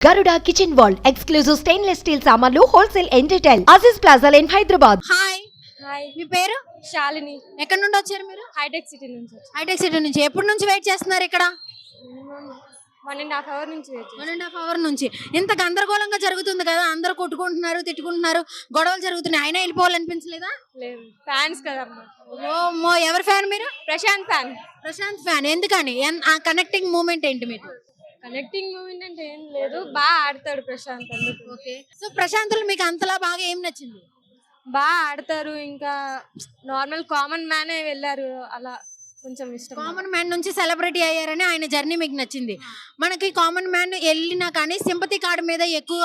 Garuda Kitchen World exclusive stainless steel సామాన్లు wholesale and retail Aziz Plaza in Hyderabad. Hi hi మీ పేరు శాలిని ఎక్కడి నుండి వచ్చారు మీరు హైటెక్ సిటీ నుంచి వచ్చి హైటెక్ సిటీ నుంచి ఎప్పటి నుంచి వెయిట్ చేస్తున్నారు ఇక్కడ మినిమం 1.5 అవర్ నుంచి వెయిట్ 1.5 అవర్ నుంచి ఇంత గందరగోళంగా జరుగుతుంది కదా అందరూ కొట్టుకుంటున్నారు తిట్టుకుంటున్నారు గొడవలు జరుగుతున్నాయి అయినా వెళ్ళిపోవాలనిపించలేదా లేదు ఫ్యాన్స్ కదమ్మా ఓ ఎవరి ఫ్యాన్ మీరు ప్రశాంత్ ఫ్యాన్ ప్రశాంత్ ఫ్యాన్ ఎందుకని ఆ కనెక్టింగ్ మూమెంట్ ఏంటి మీకు కనెక్టింగ్ మూవీ అంటే ఏం లేదు బాగా ఆడతాడు ప్రశాంత్ అందుకు ఓకే సో ప్రశాంత్లో మీకు అంతలా బాగా ఏం నచ్చింది బాగా ఆడతారు ఇంకా నార్మల్ కామన్ మ్యానే వెళ్ళారు అలా కొంచెం ఇష్టం కామన్ మ్యాన్ నుంచి సెలబ్రిటీ అయ్యారని ఆయన జర్నీ మీకు నచ్చింది మనకి కామన్ మ్యాన్ వెళ్ళినా కానీ సింపతి కార్డు మీద ఎక్కువ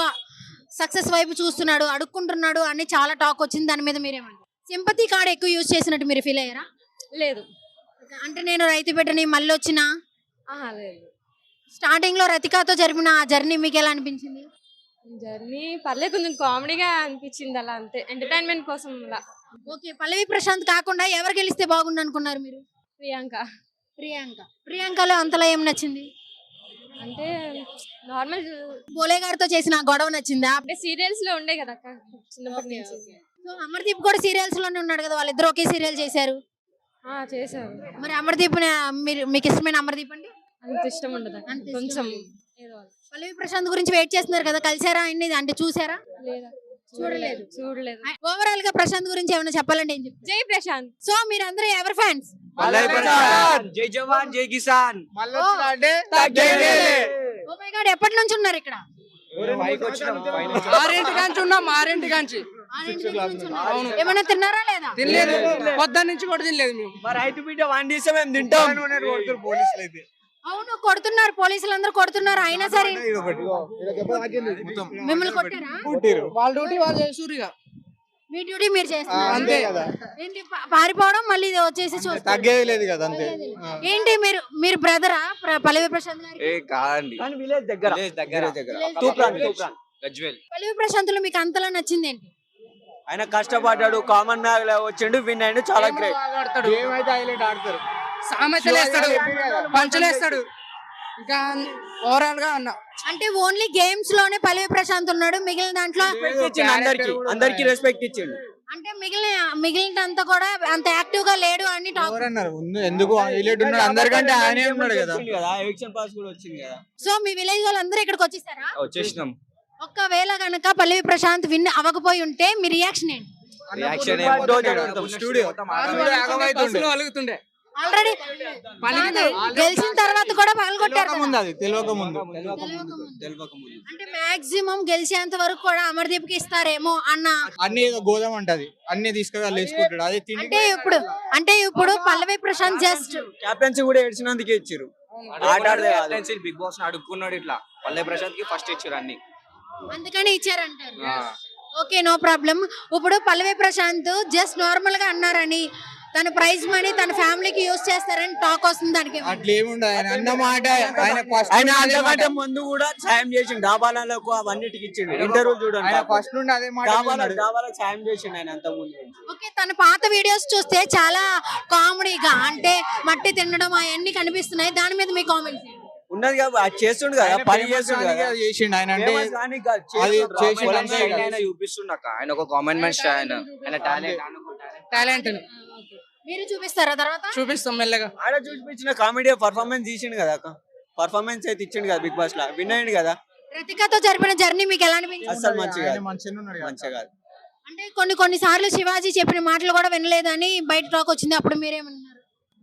సక్సెస్ వైపు చూస్తున్నాడు అడుక్కుంటున్నాడు అని చాలా టాక్ వచ్చింది దాని మీద మీరేమంటారు సింపతి కార్డు ఎక్కువ యూజ్ చేసినట్టు మీరు ఫీల్ అయ్యారా లేదు అంటే నేను రైతు బిడ్డని మళ్ళీ వచ్చిన ఆహా లేదు స్టార్టింగ్ లో రతికాతో జరిపిన ఆ జర్నీ మీకు ఎలా అనిపించింది జర్నీ పర్లేదు కొంచెం కామెడీగా అనిపించింది అలా అంతే ఎంటర్టైన్మెంట్ కోసం అలా ఓకే పల్లవి ప్రశాంత్ కాకుండా ఎవరు గెలిస్తే బాగుండు అనుకున్నారు మీరు ప్రియాంక ప్రియాంకలో అంతలా ఏం నచ్చింది అంటే నార్మల్ బోలే గారితో చేసిన ఆ గొడవ నచ్చిందా అంటే సీరియల్స్ లో ఉండే కదా అక్క చిన్నప్పటి నుంచి సో అమర్దీప్ కూడా సీరియల్స్ లోనే ఉన్నాడు కదా వాళ్ళిద్దరు ఒకే సీరియల్ చేశారు చేశారు మరి అమర్దీప్ మీకు ఇష్టమైన అమర్దీప్ అండి అంత ఇష్టం ఉండదు అక్క. అంత ఇష్టం కొంచెం లేదు. ఏదో పల్లవి ప్రశాంత్ గురించి వెయిట్ చేస్తున్నారు కదా కలిసారా ఆయన్ని అంటే చూసారా లేదా చూడలేదు. చూడలేదు ఓవరాల్ గా ప్రశాంత్ గురించి ఏమైనా చెప్పాలంటే ఏం చెప్తారు జై ప్రశాంత్ సో మీరందరూ ఎవరి ఫ్యాన్స్ పల్లవి ప్రశాంత్ జై జవాన్ జై కిసాన్ ఓ మై గాడ్ ఎప్పటి నుంచి ఉన్నారు ఇక్కడ ఆరింటి కాంచి అవును. ఏమైనా తిన్నారా లేదా తినలేదు పొద్దున్న నుంచి కూడా తినలేదు మేము మరి రైతు బిడ్డ వండిస్తే మేము తింటాం పోలీసులు అయితే అవును కొడుతున్నారు పోలీసులు అందరూ కొడుతున్నారు అయినా సరే మిమ్మల్ని కొట్టారా వాళ్ళ డ్యూటీ వాళ్ళు చేస్తుర్రు ఇక మీ డ్యూటీ మీరు చేస్తున్నారు అంతే ఏంటి పారిపోవడం మళ్ళీ ఇది వచ్చేసి చూస్తారు తగ్గేది లేదు కదా అంతే ఏంటి మీరు బ్రదరా పల్లవి ప్రశాంత్ గారి ఏ కాదండి కానీ విలేజ్ దగ్గర తూప్రాన్ గజ్వేల్ పల్లవి ప్రశాంత్ లో మీకు అంతలా నచ్చింది ఏంటి ఆయన కష్టపడ్డాడు కామన్ మ్యాగ్ వచ్చిండు విన్ అయ్యిండు చాలా గ్రేట్ ఏమైతే హైలైట్ ఆడతారు సామెతలు వేస్తాడు పంచులు వేస్తాడు ఇంకా ఓవరాల్ గా అన్న అంటే ఓన్లీ గేమ్స్ లోనే పల్లవి ప్రశాంత్ ఉన్నాడు మిగిలిన దాంట్లో అందరికి రెస్పెక్ట్ ఇచ్చిండు అంటే మిగిలినంతా కూడా అంత యాక్టివ్ గా లేడు అని టాక్ ఎవరన్నారు ముందు ఎందుకు హైలైట్ ఉన్నాడు అందరికంటే ఆయనే ఉన్నాడు కదా ఎలక్షన్ పాస్ కూడా వచ్చింది కదా సో మీ విలేజ్ వాళ్ళందరూ ఇక్కడికి వచ్చేసారా వచ్చేసినాం ఒక్కవేళ గనక పల్లవి ప్రశాంత్ విన్ అవ్వకపోయి ఉంటే మీ రియాక్షన్ ఏంటి రియాక్షన్ స్టూడియో అలుగుతుండే ఆల్రెడీ గెలిచిన తర్వాత కూడా పగలగొట్టారు కదా. ముందు అది తెలియక ముందు అంటే మాక్సిమం గెలిచేంత వరకు కూడా అమర్దీప్ కి ఇస్తారేమో అన్న అన్ని ఏదో గోదాం అంటది అన్ని తీసుకెళ్ళి వేసుకుంటాడు అది తిని అంటే ఇప్పుడు పల్లవి ప్రశాంత్ జస్ట్ కెప్టెన్సీ కూడా ఏడ్చినందుకే ఇచ్చారు ఆట ఆడదే బిగ్ బాస్ అడుక్కున్నాడు ఇట్లా పల్లె ప్రశాంత్ కి ఫస్ట్ ఇచ్చారు అన్ని అందుకని ఇచ్చారంటారు ఓకే నో ప్రాబ్లం ఇప్పుడు పల్లవి ప్రశాంత్ జస్ట్ నార్మల్ గా అన్నారని తన ప్రైజ్ మనీ తన ఫ్యామిలీకి యూజ్ చేస్తారని టాక్ వస్తుంది దానికి అట్లా ఏముండదు ఆయన అన్న మాట ఆయన అంతకంటే ముందు కూడా సాయం చేసిండు డాబాలకు అవన్నిటికి ఇచ్చిండు ఇంటర్వ్యూ చూడండి ఫస్ట్ నుండి అదే మాట డాబాలకు సాయం చేసిండు ఆయన అంత ముందు ఓకే తన పాత వీడియోస్ చూస్తే చాలా కామెడీగా అంటే మట్టి తినడం అవన్నీ కనిపిస్తున్నాయి దాని మీద మీ కామెంట్స్ ఉన్నది కదా అది చేస్తుండు కదా పని చేస్తుండు కదా చేసిండు ఆయన అంటే Famous కానీ కాదు, అది చేస్తుండు. చేసిండు పొలం అంతే side కదా. ఆయన చూపిస్తుండక ఆయన ఒక కామన్ మ్యాన్ ఆయన టాలెంట్ మీరు చూపిస్తారా తర్వాత చూపిస్తాం మెల్లగా ఆడ చూపించిన కామెడీ పర్ఫార్మెన్స్ తీసిండు కదా పర్ఫార్మెన్స్ అయితే ఇచ్చిండు కదా బిగ్ బాస్ లా విన్ అయ్యిండు కదా రతికతో జరిపిన జర్నీ మీకు ఎలా అనిపించింది అసలు మంచిగా ఆయన మంచిగానే ఉన్నాడు కదా. మంచిగా కాదు అంటే కొన్ని సార్లు శివాజీ చెప్పిన మాటలు కూడా వినలేదని బయట టాక్ వచ్చింది అప్పుడు మీరేమన్నారు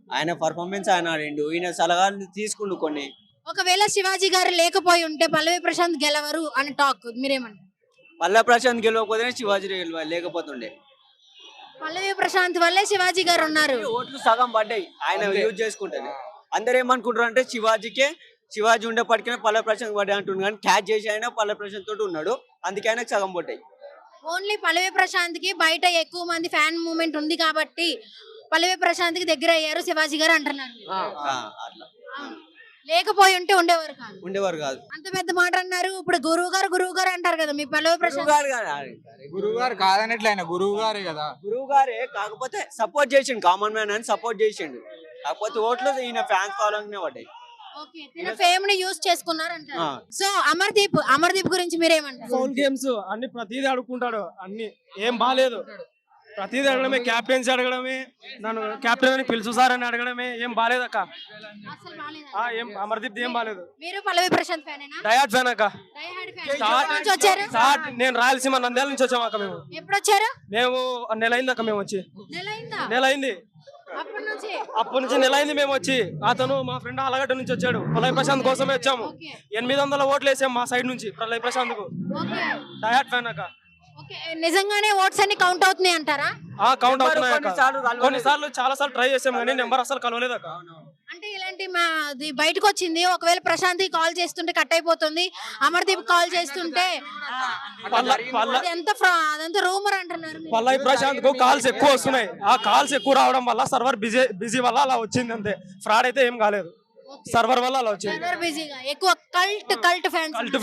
ఆయన పర్ఫార్మెన్స్ ఆయన ఆడిండు ఈయన సలహాలు తీసుకుండు కొన్ని ఒకవేళ శివాజీ గారు లేకపోయి ఉంటే పల్లవి ప్రశాంత్ గెలవరు అని టాక్ మీరేమంటారు పల్లె ప్రశాంత్ గెలవకపోతే శివాజీ లేకపోతుండే పల్లవి ప్రశాంత్ వల్లే శివాజీ గారు ఉన్నారు ఓట్లు సగం పడ్డాయి ఆయన యూజ్ చేసుకుంటారు అందరు ఏమనుకుంటారు అంటే శివాజీ ఉండేప్పటికైనా పల్లె ప్రశాంత్ పడ్డాయి అంటున్నారు కానీ క్యాచ్ చేసి ఆయన పల్లె ప్రశాంత్ తోటి ఉన్నాడు అందుకే ఆయనకు సగం పడ్డాయి ఓన్లీ పల్లవి ప్రశాంత్ కి బయట ఎక్కువ మంది ఫ్యాన్ మూమెంట్ ఉంది కాబట్టి పల్లవి ప్రశాంత్ కి దగ్గర అయ్యారు శివాజీ గారు అంటున్నారు అట్లా లేకపోయి ఉంటే ఉండేవారు కాదు అంత పెద్ద మాట అన్నారు ఇప్పుడు గురువు గారు అంటారు కదా మీ పల్లవి ప్రశాంత్ గురువు గారు కాదనట్లు ఆయన గురువు గారే కదా గురువు గారే కాకపోతే సపోర్ట్ చేసిండు కామన్ మ్యాన్ అని సపోర్ట్ చేసిండు కాకపోతే ఓట్లు ఈయన ఫ్యాన్స్ ఫాలోయింగ్ పడ్డాయి ఫేమ్ ని యూస్ చేసుకున్నారు అంటారు. ఆ. సో అమర్దీప్ గురించి మీరేమంటారు? ఫౌల్ గేమ్స్ అన్ని ప్రతిదీ అడుక్కుంటాడు, అన్ని ఏం బాగాలేదు. ప్రతిదీ అడగడమే, క్యాప్టెన్సీ అడగడమే, నన్ను కెప్టెన్ అని పిలుచు సార్ అని అడగడమే, ఏం బాగాలేదు అక్క. అసలు బాలేదా? ఏం అమర్దీప్ ఏం బాగాలేదు. మీరు పల్లవి ప్రశాంత్ ఫ్యానేనా? డయాట్ ఫ్యాన్ అక్క. ఎక్కడి నుంచి వచ్చారు? నేను రాయలసీమ నంద్యాల నుంచి వచ్చాము అక్క. మేము ఎప్పుడు వచ్చారు? మేము నెల అయింది అక్క. మేము వచ్చి నెల అయిందా? నెల అయింది. అప్పటి నుంచి అప్పటి నుంచి నెల అయింది మేము వచ్చి. అతను మా ఫ్రెండ్ ఆలగడ్డ నుంచి వచ్చాడు. ప్రళయ్ ప్రశాంత్ కోసమే వచ్చాము. 800 ఓట్లు వేసాం మా సైడ్ నుంచి ప్రళయ్ ప్రశాంత్ కు. డయాట్ ఫ్యాన్ అక్క. ఓకే, నిజంగానే ఓట్స్ అన్ని కౌంట్ అవుతున్నాయి అంటారా? కౌంట్ అవుతున్నాయి అక్క. కొన్నిసార్లు కలవలేదు. కొన్నిసార్లు చాలా సార్లు ట్రై చేసాం కానీ నెంబర్ అసలు కలవలేదు అక్క. అంటే ఇలాంటి బయటకు వచ్చింది, ఒకవేళ ప్రశాంత్ కాల్ చేస్తుంటే కట్ అయిపోతుంది, అమర్దీప్ కాల్ చేస్తుంటే అదంతా రూమర్ అంటున్నారు. పల్లవి ప్రశాంత్ కు కాల్స్ ఎక్కువ వస్తున్నాయి. ఆ కాల్స్ ఎక్కువ రావడం వల్ల సర్వర్ బిజీ వల్ల అలా వచ్చింది అంతే. ఫ్రాడ్ అయితే ఏం కాలేదు, సర్వర్ వల్ల అలా వచ్చింది. సర్వర్ బిజీగా ఎక్కువ కల్ట్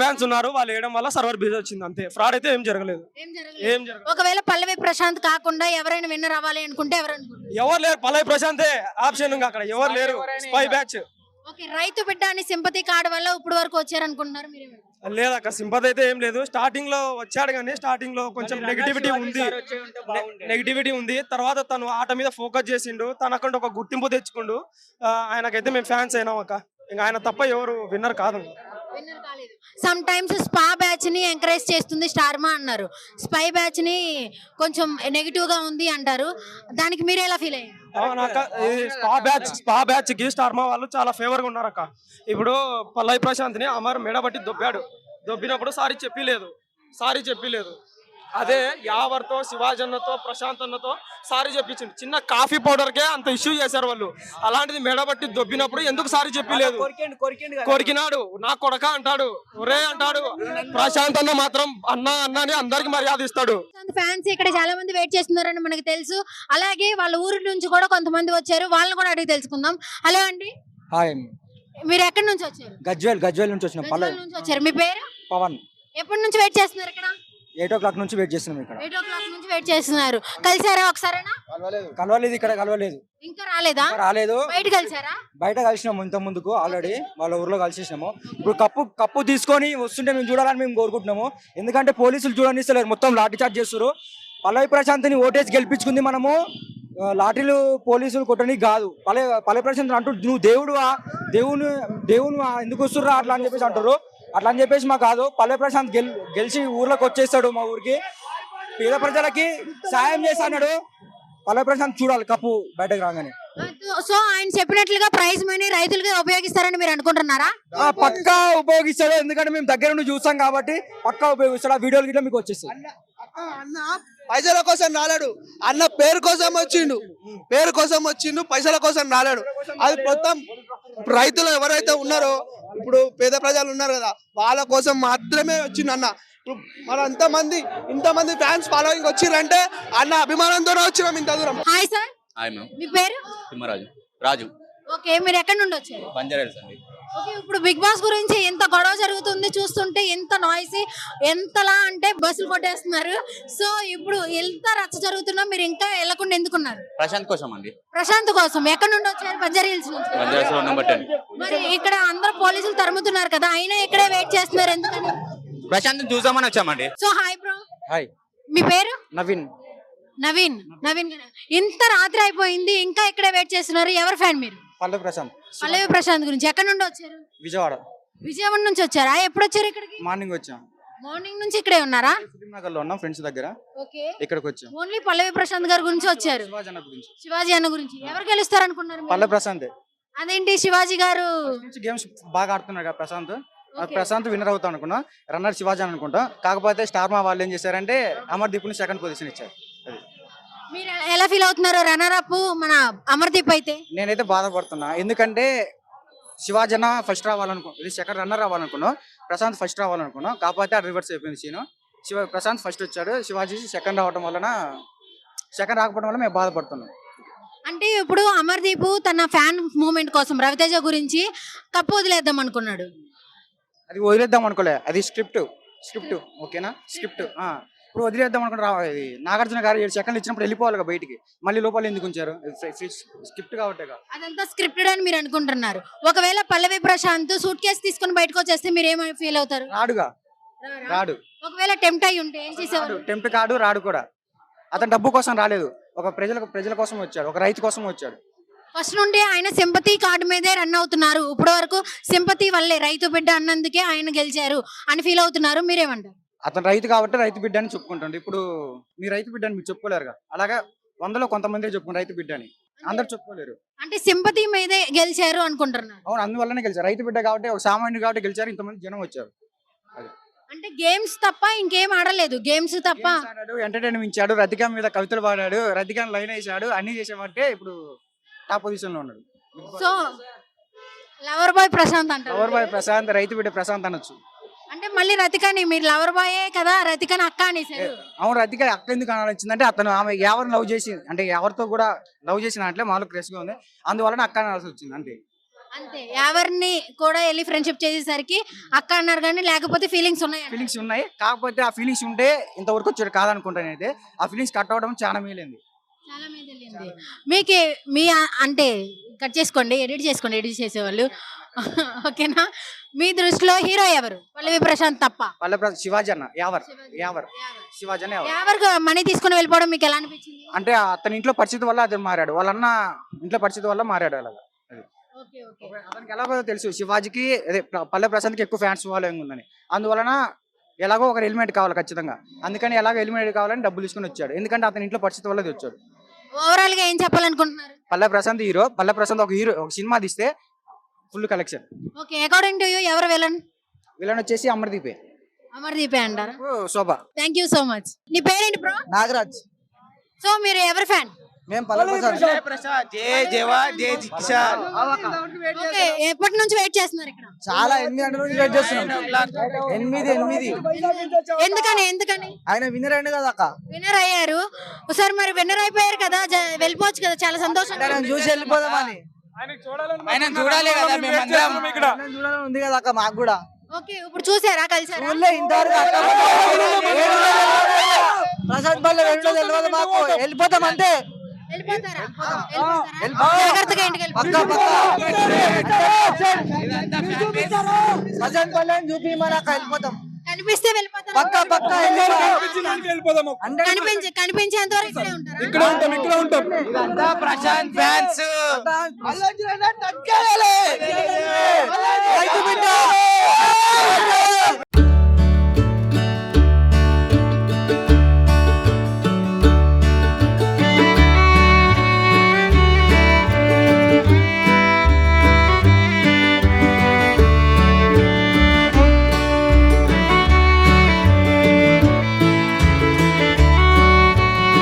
ఫ్యాన్స్ ఉన్నారు, వాళ్ళు వేయడం వల్ల సర్వర్ బిజీ వచ్చింది అంతే. ఫ్రాడ్ అయితే ఏం జరగలేదు. ఏం జరగలేదు. ఒకవేళ పల్లవి ప్రశాంత్ కాకుండా ఎవరైనా విన్నర్ అవ్వాలి అనుకుంటే ఎవరు లేరు, పల్లవి ప్రశాంతే ఆప్షన్. అక్కడ ఎవరు లేరు. Spy batch. ఓకే, రైతు బిడ్డ అని సింపతి కార్డు వల్ల ఇప్పుడు వరకు వచ్చారు అనుకుంటున్నారు మీరు? లేదక్క, సింపతి అయితే ఏం లేదు. స్టార్టింగ్ లో వచ్చాడు కానీ స్టార్టింగ్ లో కొంచెం నెగిటివిటీ ఉంది. తర్వాత తను ఆట మీద ఫోకస్ చేసిండు, తనకంటే ఒక గుర్తింపు తెచ్చుకుండు. ఆయనకైతే మేము ఫ్యాన్స్ అయినాం అక్క. ఇంకా ఆయన తప్ప ఎవరు విన్నర్ కాదు. సమ్ టైమ్స్ స్పా బ్యాచ్ ని ఎంకరేజ్ చేస్తుంది స్టార్మా అన్నారు, స్పై బ్యాచ్ ని కొంచెం నెగిటివ్ గా ఉంది అంటారు. దానికి మీరు ఎలా ఫీల్ అయ్యారు? స్పా బ్యాచ్ కి స్టార్మా వాళ్ళు చాలా ఫేవర్ గా ఉన్నారక్క. ఇప్పుడు పల్లవి ప్రశాంత్ ని అమర్ మెడబట్టి దొబ్బినప్పుడు సారీ చెప్పలేదు. అదే యావర్తో, శివాజన్నతో, ప్రశాంత్ అన్నతో సారీ చెప్పించింది. చిన్న కాఫీ పౌడర్ కే అంత ఇష్యూ చేశారు వాళ్ళు. అలాంటిది మెడబట్టి దొబ్బినప్పుడు ఎందుకు సారీ చెప్పలేదు? కొరికినాడు, నా కొడక అంటాడు, ఒరే అంటాడు. ప్రశాంత్ అన్న మాత్రం అన్న అని అందరికి మర్యాద ఇస్తాడు. ఫ్యాన్స్ ఇక్కడ చాలా మంది వెయిట్ చేస్తున్నారని మనకు తెలుసు. అలాగే వాళ్ళ ఊరి నుంచి కూడా కొంతమంది వచ్చారు, వాళ్ళని కూడా అడిగి తెలుసుకుందాం. హలో అండి, హాయ్. మీరు ఎక్కడి నుంచి వచ్చారు? గజ్వేల్ నుంచి వచ్చిన గజ్వేల్ నుంచి వచ్చారు. మీ పేరు? పవన్. ఎప్పటి నుంచి వెయిట్ చేస్తున్నారు ఇక్కడ? 8 o'clock నుంచి వెయిట్ చేస్తున్నాం ఇక్కడ. 8 o'clock నుంచి వెయిట్ చేస్తున్నారు. కలిసారా ఒకసారేనా? కలవలేదు ఇక్కడ, కలవలేదు. ఇంకా రాలేదు. బయట కలిసారా? బయట కలిసినాము ఇంత ముందుకు ఆల్రెడీ, వాళ్ళ ఊర్లో కలిసేసినాము. ఇప్పుడు కప్పు తీసుకొని వస్తుంటే మేము చూడాలని మేము కోరుకుంటున్నాము. ఎందుకంటే పోలీసులు చూడనిస్తలేరు, మొత్తం లాఠీ చార్జ్ చేస్తారు. పల్లవి ప్రశాంత్ని ఓటేసి గెలిపించుకుంది మనము, లాఠీలు పోలీసులు కొట్టడానికి కాదు. పల్లవి ప్రశాంత్ అంటూ నువ్వు దేవుడు ఎందుకు వస్తుర్రా అట్లా అని చెప్పేసి అంటారు. అట్లా అని చెప్పేసి మాకు కాదు, పల్లవి ప్రశాంత్ గెలిచి ఊర్లోకి వచ్చేస్తాడు. మా ఊరికి పేద ప్రజలకి సాయం చేస్తాడు. పల్లవి ప్రశాంత్ చూడాలి కప్పు బయటకు రాగానే. సో ఆయన చెప్పినట్లుగా ప్రైజ్ మనీ రైతులుగా ఉపయోగిస్తారని మీరు అనుకుంటున్నారా? పక్కా ఉపయోగిస్తాడు, ఎందుకంటే మేము దగ్గర నుండి చూస్తాం కాబట్టి పక్కా ఉపయోగిస్తాడు. ఆ వీడియోలు గిట్లా మీకు వచ్చేస్తాయి. అన్న పైసల కోసం రాలేడు, అన్న పేరు కోసం వచ్చిండు, పైసల కోసం రాలేడు. అది మొత్తం రైతులు ఎవరైతే ఉన్నారో, ఇప్పుడు పేద ప్రజలు ఉన్నారు కదా, వాళ్ళ కోసం మాత్రమే వచ్చిండు అన్న. ఇప్పుడు మన ఇంతమంది ఫ్యాన్స్ ఫాలోయింగ్ వచ్చిర్రంటే అన్న అభిమానంతోనే వచ్చినాం ఇంత దూరం. Hi sir. Hi ma'am. మీ పేరు? రాజు. ఓకే, మీరు ఎక్కడి నుండి వచ్చారు? బంజారాస్ అండి. ఓకే, ఇప్పుడు బిగ్ బాస్ గురించి ఎంత గొడవ జరుగుతుంది చూస్తుంటే, ఎంత నాయిసీ, ఎంతలా అంటే బస్సులు కొట్టేస్తున్నారు. సో ఇప్పుడు ఎంత రచ్చ జరుగుతున్నా మీరు ఇంకా వెళ్ళకుండా ఎందుకున్నారు? ప్రశాంత్ కోసం అండి. ప్రశాంత్ కోసం. ఎక్కడి నుండి వచ్చారు? బంజారా హిల్స్ నుంచి. బంజారాస్ లో నెంబర్ 10. మరి ఇక్కడ అందరు పోలీసులు తరుముతున్నారు కదా, అయినా ఇక్కడే వెయిట్ చేస్తున్నారు ఎందుకని? ప్రశాంత్ చూసామని వచ్చామండి. So hi bro. హాయ్. మీ పేరు? నవీన్ గారు. ఇంత రాత్రి అయిపోయింది, ఇంకా ఇక్కడే వెయిట్ చేస్తున్నారు. ఎవరు ఫ్యాన్ మీరు? పల్లవి ప్రశాంత్. పల్లవి ప్రశాంత్ గురించి. ఎక్కడి నుండి వచ్చారు? విజయవాడ నుంచి వచ్చారా? ఎప్పుడు వచ్చారు ఇక్కడికి? మార్నింగ్ వచ్చాం. మార్నింగ్ నుంచి ఇక్కడే ఉన్నారా? నగర్ లో ఉన్నాం ఫ్రెండ్స్ దగ్గర. ఓకే, ఇక్కడికి వచ్చాం. ఓన్లీ పల్లవి ప్రశాంత్ గారి గురించి వచ్చారు. శివాజీ అన్న గురించి. ఎవరు గెలుస్తారు అనుకున్నారు? పల్లవి ప్రశాంత్. అదేంటి శివాజీ గారు గేమ్స్ బాగా ఆడుతున్నాడు కదా ప్రశాంత్. ప్రశాంత్ విన్నర్ అవుతా అనుకున్నా, రన్నర్ శివాజీ అని అనుకుంటా. కాకపోతే స్టార్ మా వాళ్ళు ఏం చేశారంటే అమర్దీప్ ని సెకండ్ పొజిషన్ ఇచ్చారు. అది మీరు ఎలా ఫీల్ అవుతున్నారు? రన్నర్ అప్ మన అమర్దీప్ అయితే. నేనైతే బాధపడుతున్నా, ఎందుకంటే శివాజీ అన్న ఫస్ట్ రావాలనుకో, ఇది సెకండ్ రన్నర్ రావాలనుకున్నా, ప్రశాంత్ ఫస్ట్ రావాలనుకున్నా. కాకపోతే అది రివర్స్ అయిపోయింది సీను. ప్రశాంత్ ఫస్ట్ వచ్చాడు, శివాజీ సెకండ్ రాకపోవడం వల్ల మేము బాధపడుతున్నాం. అంటే ఇప్పుడు అమర్దీప్ తన ఫ్యాన్ మూమెంట్ కోసం రవితేజ గురించి కప్పు వదిలేద్దాం అనుకున్నాడు. అది వదిలేద్దాం అనుకోలే, అది స్క్రిప్ట్ ఓకేనా. స్క్రిప్ట్ ఇప్పుడు వదిలేద్దాం అనుకుంటే ఇది నాగార్జున గారు 7 సెకండ్లు ఇచ్చినప్పుడు వెళ్ళిపోవాలి బయటికి, మళ్ళీ లోపల ఎందుకు ఉంచారు? స్క్రిప్ట్ కాబట్టి. అదంతా స్క్రిప్టెడ్ అని మీరు అనుకుంటున్నారు. ఒకవేళ పల్లవి ప్రశాంత్ సూట్ కేసు తీసుకొని బయటకు వచ్చేస్తే మీరు ఏమై ఫీల్ అవుతారు? రాడు. ఒకవేళ టెంప్ట్ అయ్యి ఉంటే ఏం చేసేవారు? టెంప్ట్ కాడు, రాడు కూడా. అతను డబ్బు కోసం రాలేదు, ఒక ప్రజల కోసం వచ్చాడు, ఒక రైతు కోసం వచ్చాడు. ఫస్ట్ నుండి ఆయన సింపతి కార్డు మీదే రన్ అవుతున్నారు. ఇప్పటి వరకు సింపతి వల్లే రైతు బిడ్డ అన్నందుకే ఆయన గెలిచారు అని ఫీల్ అవుతున్నారు. మీరేమంటారు? అతను రైతు కాబట్టి రైతు బిడ్డ అని చెప్పుకుంటాడు. ఇప్పుడు మీ రైతు బిడ్డ అని మీరు చెప్పుకోలేరుగా, అలాగా 100లో కొంతమంది చెప్పుకుంటారు రైతు బిడ్డ అని, అందరు చెప్పుకోలేరు. అంటే సింపతి మీదే గెలిచారు అనుకుంటున్నారు. అవును, అందువల్లనే గెలిచారు. రైతు బిడ్డ కాబట్టి, ఒక సామాన్యుడు కాబట్టి గెలిచారు, ఇంతమంది జనం వచ్చారు. అంటే గేమ్స్ తప్ప ఇంకేం ఆడలేదు. గేమ్స్ తప్ప ఎంటర్టైన్మెంట్ ఇచ్చాడు, రతికా మీద కవితలు పాడాడు, రతికా లైన్ వేసాడు, అన్ని చేసామంటే ఇప్పుడు టాప్ పొజిషన్ లో ఉన్నాడు. సో లవర్ బాయ్ ప్రశాంత్ అంటారు. లవర్ బాయ్ ప్రశాంత్, రైతు బిడ్డ ప్రశాంత్ అనొచ్చు. అంటే మళ్ళీ రతికాని మీరు లవర్ బాయే కదా, రతికాని అక్క అనేసారు. అవును, రతిక అక్క ఎందుకు అనాల్సిందంటే అతను ఆమె ఎవరిని లవ్ చేసి, అంటే ఎవరితో కూడా లవ్ చేసిన అంటే మాలో క్రెస్ గా ఉంది, అందువలన అక్క అనాల్సి వచ్చింది అంతే. అంతే, ఎవరిని కూడా వెళ్ళి ఫ్రెండ్షిప్ చేసేసరికి అక్క అన్నారు, కానీ లేకపోతే ఫీలింగ్స్ ఉన్నాయి. ఫీలింగ్స్ ఉన్నాయి, కాకపోతే ఆ ఫీలింగ్స్ ఉంటే ఇంతవరకు వచ్చాడు కాదనుకుంటాను. అయితే ఆ ఫీలింగ్స్ కట్ అవడం చాలా మేలింది. చాలా మంది తెలియంది. మీకు మీ అంటే కట్ చేసుకోండి, ఎడిట్ చేసేవాళ్ళు ఓకేనా? మీ దృష్టిలో హీరో ఎవరు? పల్లవి ప్రశాంత్ తప్ప? శివాజీ అన్న, శివాజీ అన్న ఎవరు మనీ తీసుకుని వెళ్ళిపోవడం మీకు ఎలా అనిపించింది? అంటే అతని ఇంట్లో పరిస్థితి వల్ల అతను మారాడు, వాళ్ళన్న ఇంట్లో పరిస్థితి వల్ల మారాడు. అలాగా అతనికి ఎలాగో తెలుసు, శివాజీకి అదే పల్లవి ప్రశాంత్కి ఎక్కువ ఫ్యాన్స్ ఫాలోయింగ్ ఉందని, అందువలన ఎలాగో ఒక ఎలిమెంట్ కావాలి ఖచ్చితంగా, అందుకని ఎలాగో ఎలిమెంట్ కావాలని డబ్బులు తీసుకుని వచ్చాడు, ఎందుకంటే అతని ఇంట్లో పరిస్థితి వల్ల వచ్చాడు. ఓవరాల్ గా ఏం చెప్పాలనుకుంటున్నారు? పల్లవి ప్రశాంత్ హీరో, పల్లవి ప్రశాంత్ ఒక సినిమా తీస్తే full collection. Okay, according to you ఎవరు విలన్ వచ్చేసి అమర్దీపే అంటారా? Shobha. Thank you so much. నీ పేరేంటి బ్రో? నాగరాజ్. సో మీరు ఎవరు ఫ్యాన్? మేము పల్లవి ప్రశాంత్. ఓకే, ఎప్పటి నుంచి వెయిట్ చేస్తున్నారు ఇక్కడ? చాలా 8 గంటల నుంచి వెయిట్ చేస్తున్నాం. 8 ఎందుకని ఆయన విన్నర్ అయింది కదా అక్క. విన్నర్ అయ్యారు. ఒకసారి మరి విన్నర్ అయిపోయారు కదా, వెళ్ళిపోవచ్చు కదా, చాలా సంతోషం. చూసి వెళ్ళిపోదామని చూడాలి కదా, చూడాలని ఉంది కదా అక్క మాకు కూడా. ఓకే, ఇప్పుడు చూసారా, కలిసారా? ఇంతవరకు ప్రశాంత్ పల్లె తెలియదు మాకు, వెళ్ళిపోతాం అంతే. వెళ్ళిపోతారా? జాగ్రత్తగా ఇంటికి ప్రశాంత్ పల్లె చూపిమని అక్క వెళ్ళిపోతాం. కనిపిస్తే వెళ్ళిపోతారా? కనిపించేంత వరకు ఇక్కడే ఉంటారా? ఇదంతా ప్రశాంత్ ఫ్యాన్స్. రైతు బిడ్డ